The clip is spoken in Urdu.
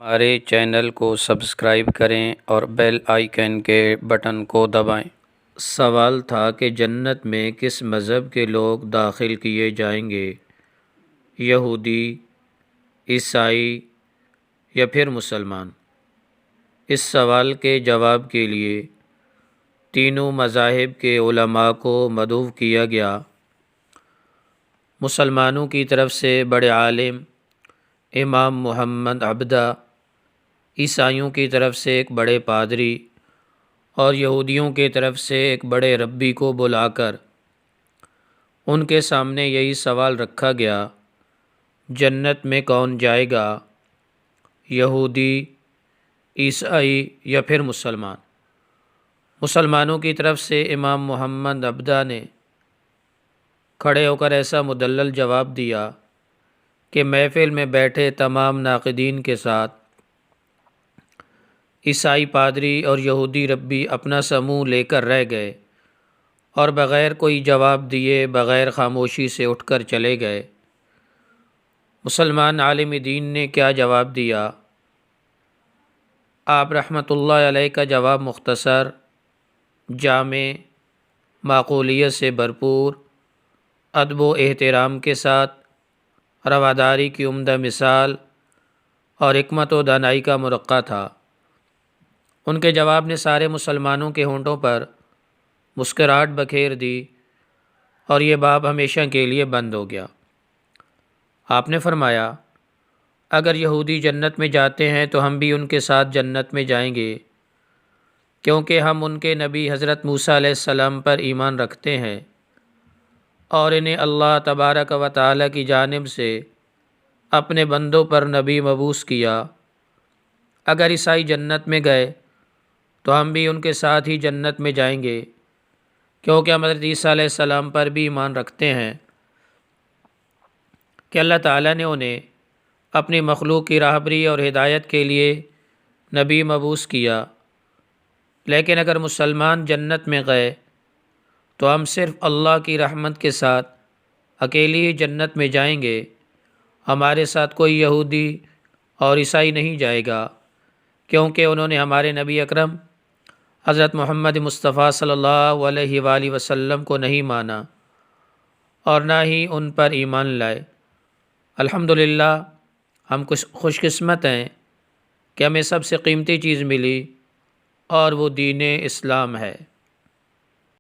ہمارے چینل کو سبسکرائب کریں اور بیل آئیکن کے بٹن کو دبائیں۔ سوال تھا کہ جنت میں کس مذہب کے لوگ داخل کیے جائیں گے؟ یہودی، عیسائی یا پھر مسلمان؟ اس سوال کے جواب کے لیے تینوں مذاہب کے علماء کو مدعو کیا گیا۔ مسلمانوں کی طرف سے بڑے عالم امام محمد عبدہ، عیسائیوں کی طرف سے ایک بڑے پادری اور یہودیوں کی طرف سے ایک بڑے ربی کو بلا کر ان کے سامنے یہی سوال رکھا گیا، جنت میں کون جائے گا؟ یہودی، عیسائی یا پھر مسلمان؟ مسلمانوں کی طرف سے امام محمد عبدہ نے کھڑے ہو کر ایسا مدلل جواب دیا کہ محفل میں بیٹھے تمام ناقدین کے ساتھ عیسائی پادری اور یہودی ربی اپنا سا منہ لے کر رہ گئے اور بغیر کوئی جواب دیے، بغیر خاموشی سے اٹھ کر چلے گئے۔ مسلمان عالم دین نے کیا جواب دیا؟ آپ رحمۃ اللہ علیہ کا جواب مختصر، جامع، معقولیت سے بھرپور، ادب و احترام کے ساتھ، رواداری کی عمدہ مثال اور حکمت و دانائی کا مرقع تھا۔ ان کے جواب نے سارے مسلمانوں کے ہونٹوں پر مسکراہٹ بکھیر دی اور یہ باب ہمیشہ کے لیے بند ہو گیا۔ آپ نے فرمایا، اگر یہودی جنت میں جاتے ہیں تو ہم بھی ان کے ساتھ جنت میں جائیں گے، کیونکہ ہم ان کے نبی حضرت موسیٰ علیہ السلام پر ایمان رکھتے ہیں اور انہیں اللہ تبارک و تعالی کی جانب سے اپنے بندوں پر نبی مبعوث کیا۔ اگر عیسائی جنت میں گئے تو ہم بھی ان کے ساتھ ہی جنت میں جائیں گے، کیونکہ ہم حضرت عیسیٰ علیہ السلام پر بھی ایمان رکھتے ہیں کہ اللہ تعالیٰ نے انہیں اپنی مخلوق کی راہبری اور ہدایت کے لیے نبی مبعوث کیا۔ لیکن اگر مسلمان جنت میں گئے تو ہم صرف اللہ کی رحمت کے ساتھ اکیلی ہی جنت میں جائیں گے، ہمارے ساتھ کوئی یہودی اور عیسائی نہیں جائے گا، کیونکہ انہوں نے ہمارے نبی اکرم حضرت محمد مصطفیٰ صلی اللہ علیہ وآلہ وسلم کو نہیں مانا اور نہ ہی ان پر ایمان لائے۔ الحمدللہ ہم خوش قسمت ہیں کہ ہمیں سب سے قیمتی چیز ملی اور وہ دین اسلام ہے۔